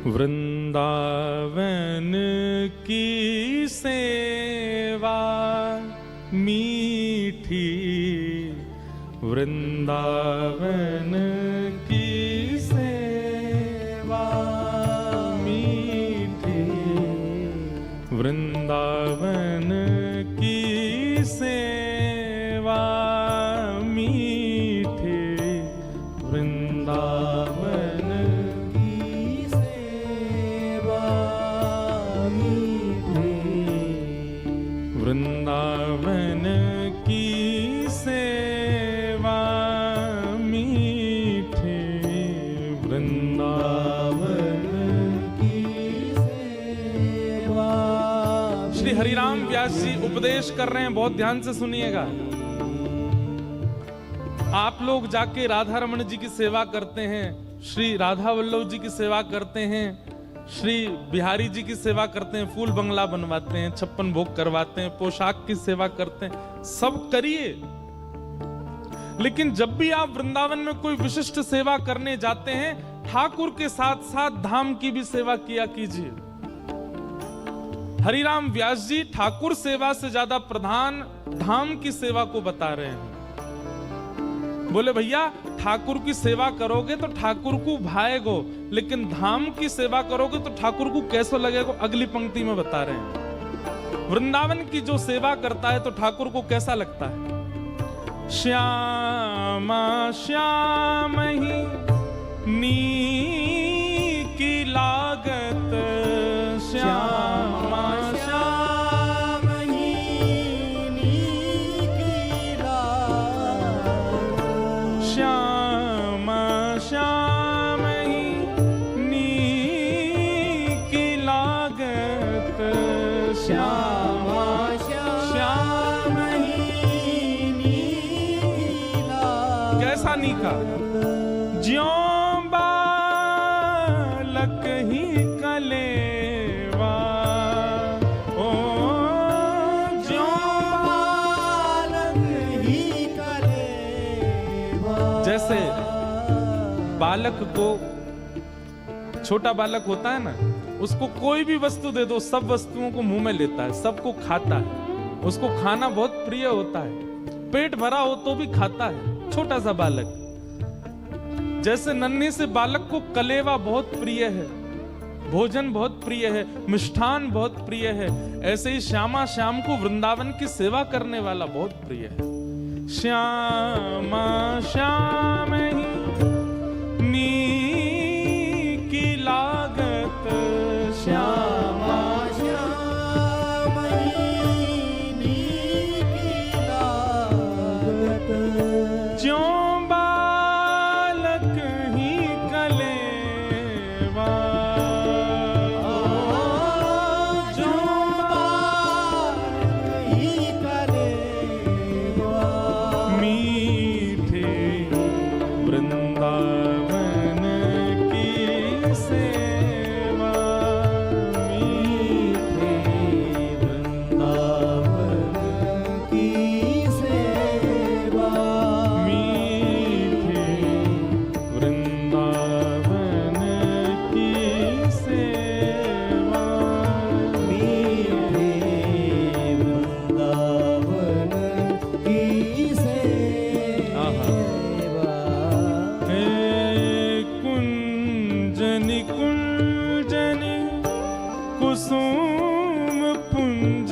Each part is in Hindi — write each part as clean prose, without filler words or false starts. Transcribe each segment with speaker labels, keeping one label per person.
Speaker 1: वृंदावन की सेवा मीठी, वृंदावन की सेवा मीठी, वृंदावन की सेवा मीठी, वृंदावन की सेवा मीठी, वृंदावन की सेवा मीठी, वृंदावन की सेवा। श्री हरिराम व्यास जी उपदेश कर रहे हैं, बहुत ध्यान से सुनिएगा। आप लोग जाके राधा रमण जी की सेवा करते हैं, श्री राधा वल्लभ जी की सेवा करते हैं, श्री बिहारी जी की सेवा करते हैं, फूल बंगला बनवाते हैं, 56 भोग करवाते हैं, पोशाक की सेवा करते हैं, सब करिए। लेकिन जब भी आप वृंदावन में कोई विशिष्ट सेवा करने जाते हैं, ठाकुर के साथ साथ धाम की भी सेवा किया कीजिए। हरिराम व्यास जी ठाकुर सेवा से ज्यादा प्रधान धाम की सेवा को बता रहे हैं। बोले भैया ठाकुर की सेवा करोगे तो ठाकुर को भाएगो, लेकिन धाम की सेवा करोगे तो ठाकुर को कैसा लगेगा, अगली पंक्ति में बता रहे हैं। वृंदावन की जो सेवा करता है तो ठाकुर को कैसा लगता है? श्यामा श्याम ही नीकी लागत, श्यामा श्याम ही नीकी लागत, श्यामा श्याम ही नीकी लागत, श्यामा श्याम ही नीकी लागत। कैसा नीका? ज्यों बालक ही कलेवा, ओ ज्यों बालक ही कलेवा। जैसे बालक को, छोटा बालक होता है ना, उसको कोई भी वस्तु दे दो, सब वस्तुओं को मुंह में लेता है, सबको खाता है, उसको खाना बहुत प्रिय होता है, पेट भरा हो तो भी खाता है, छोटा सा बालक। जैसे नन्हे से बालक को कलेवा बहुत प्रिय है, भोजन बहुत प्रिय है, मिष्ठान बहुत प्रिय है, ऐसे ही श्यामा श्याम को वृंदावन की सेवा करने वाला बहुत प्रिय है। श्यामा श्याम ही नीकी लागत, श्यामा श्याम ही नीकी लागत, ज्यों कुसुम पुंज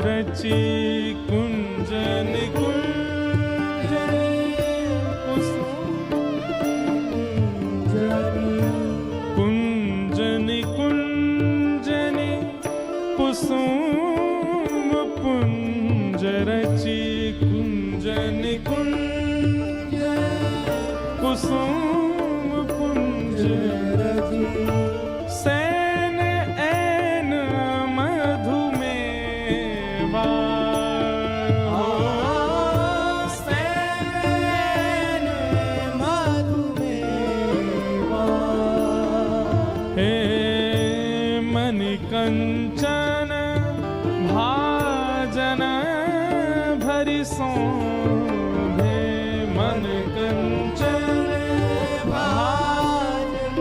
Speaker 1: रची, कुंजन कुंजन कुंजन कुंजन कुसुम पुंज रची, कुंजन कुंजन कुसुम पुंज रची। कंचन भाजन भरि सोभे, मन कंचन भाजन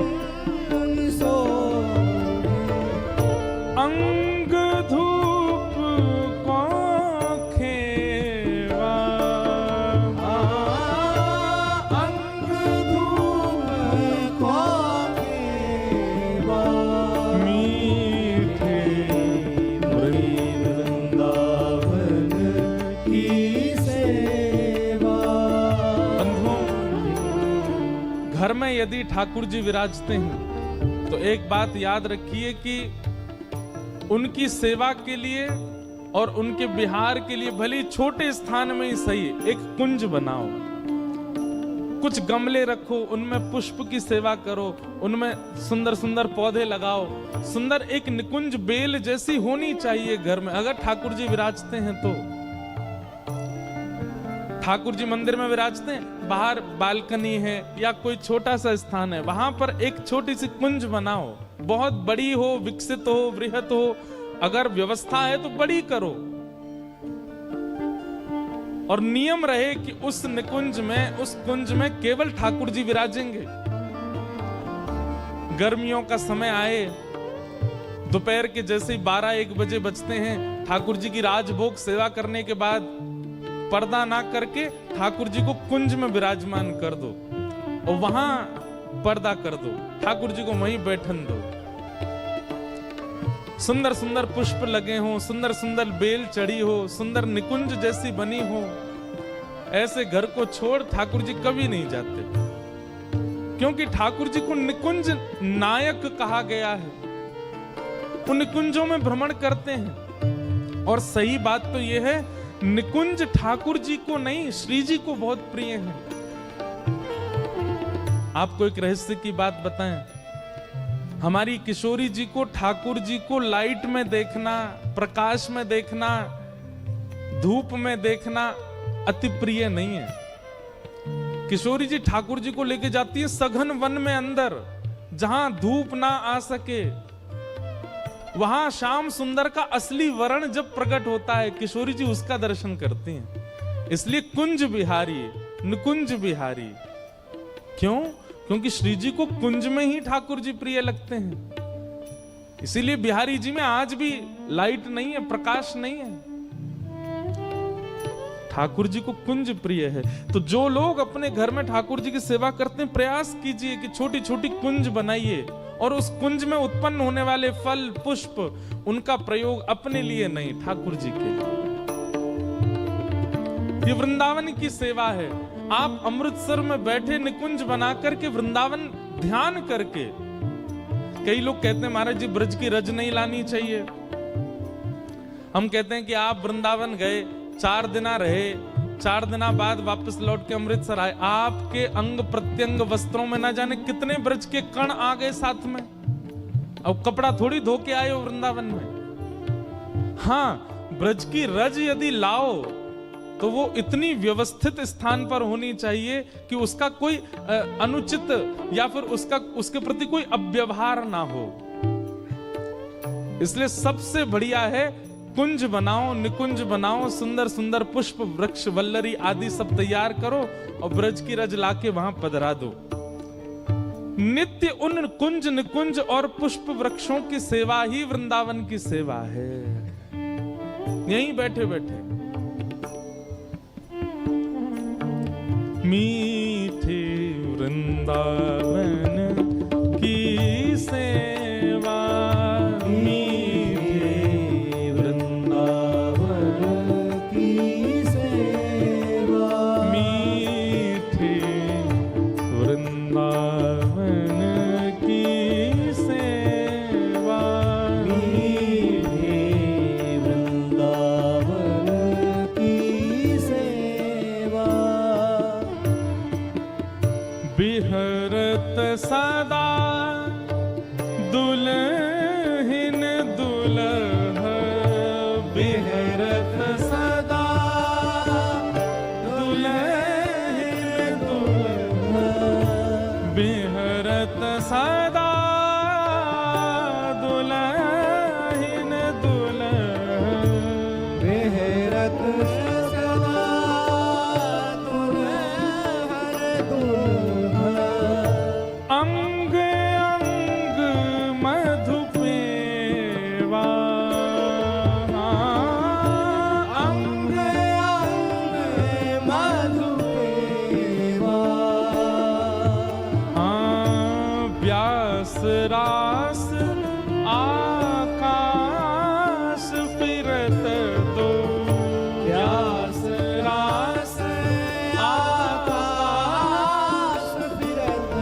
Speaker 1: में यदि ठाकुर जी विराजते हैं तो एक बात याद रखिए कि उनकी सेवा के लिए और उनके विहार के लिए भले छोटे स्थान में ही सही एक कुंज बनाओ, कुछ गमले रखो, उनमें पुष्प की सेवा करो, उनमें सुंदर सुंदर पौधे लगाओ, सुंदर एक निकुंज बेल जैसी होनी चाहिए घर में। अगर ठाकुर जी विराजते हैं तो ठाकुर जी मंदिर में विराजते हैं, बाहर बालकनी है या कोई छोटा सा स्थान है, वहां पर एक छोटी सी कुंज बनाओ, बहुत बड़ी हो, विकसित हो, वृहत हो, अगर व्यवस्था है तो बड़ी करो, और नियम रहे कि उस निकुंज में, उस कुंज में केवल ठाकुर जी विराजेंगे। गर्मियों का समय आए, दोपहर के जैसे ही 12-1 बजे बजते हैं, ठाकुर जी की राजभोग सेवा करने के बाद पर्दा ना करके ठाकुर जी को कुंज में विराजमान कर दो और वहां पर्दा कर दो, ठाकुर जी को वहीं बैठन दो। सुंदर सुंदर पुष्प लगे हों, सुंदर सुंदर बेल चढ़ी हो, सुंदर निकुंज जैसी बनी हो, ऐसे घर को छोड़ ठाकुर जी कभी नहीं जाते, क्योंकि ठाकुर जी को निकुंज नायक कहा गया है। वो निकुंजों में भ्रमण करते हैं, और सही बात तो यह है निकुंज ठाकुर जी को नहीं, श्री जी को बहुत प्रिय है। आपको एक रहस्य की बात बताएं, हमारी किशोरी जी को ठाकुर जी को लाइट में देखना, प्रकाश में देखना, धूप में देखना अति प्रिय नहीं है। किशोरी जी ठाकुर जी को लेके जाती है सघन वन में अंदर, जहां धूप ना आ सके, वहां श्याम सुंदर का असली वर्ण जब प्रकट होता है, किशोरी जी उसका दर्शन करती हैं। इसलिए कुंज बिहारी, निकुंज बिहारी। क्यों? क्योंकि श्री जी को कुंज में ही ठाकुर जी प्रिय लगते हैं। इसीलिए बिहारी जी में आज भी लाइट नहीं है, प्रकाश नहीं है। ठाकुर जी को कुंज प्रिय है। तो जो लोग अपने घर में ठाकुर जी की सेवा करते हैं, प्रयास कीजिए कि छोटी छोटी कुंज बनाइए, और उस कुंज में उत्पन्न होने वाले फल पुष्प, उनका प्रयोग अपने लिए नहीं, ठाकुर जी के लिए। ये वृंदावन की सेवा है। आप अमृतसर में बैठे निकुंज बना करके, वृंदावन ध्यान करके। कई लोग कहते हैं महाराज जी ब्रज की रज नहीं लानी चाहिए। हम कहते हैं कि आप वृंदावन गए, 4 दिन रहे, 4 दिन बाद वापस लौट के अमृतसर आए, आपके अंग प्रत्यंग वस्त्रों में ना जाने कितने ब्रज के कण आ गए साथ में। अब कपड़ा थोड़ी धो के आए हो वृंदावन में। हाँ, ब्रज की रज यदि लाओ तो वो इतनी व्यवस्थित स्थान पर होनी चाहिए कि उसका कोई अनुचित या फिर उसके प्रति कोई अव्यवहार ना हो। इसलिए सबसे बढ़िया है कुंज बनाओ, निकुंज बनाओ, सुंदर सुंदर पुष्प वृक्ष वल्लरी आदि सब तैयार करो और ब्रज की रज लाके वहां पधरा दो। नित्य उन कुंज निकुंज और पुष्प वृक्षों की सेवा ही वृंदावन की सेवा है। यहीं बैठे बैठे मीठे वृंदावन की सेवा, मीठे वृंदावन की सेवा, मीठे वृंदावन की सेवा, मीठे वृंदावन की सेवा। बिहरत सदा दुल्हन दुल्ह, बिहरत सदा दुल्हन दुल्ह, बिहरत सदा दुल्हन दुल्ह, बिहरत सदा दुल्हन दुल्ह। अंग अंग मधुपेवा, अंग अंग मधुपेवा। व्यास रास आकाश फिरत दो, व्यास रास आकाश फिरत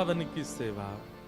Speaker 1: वृंदावन की सेवा।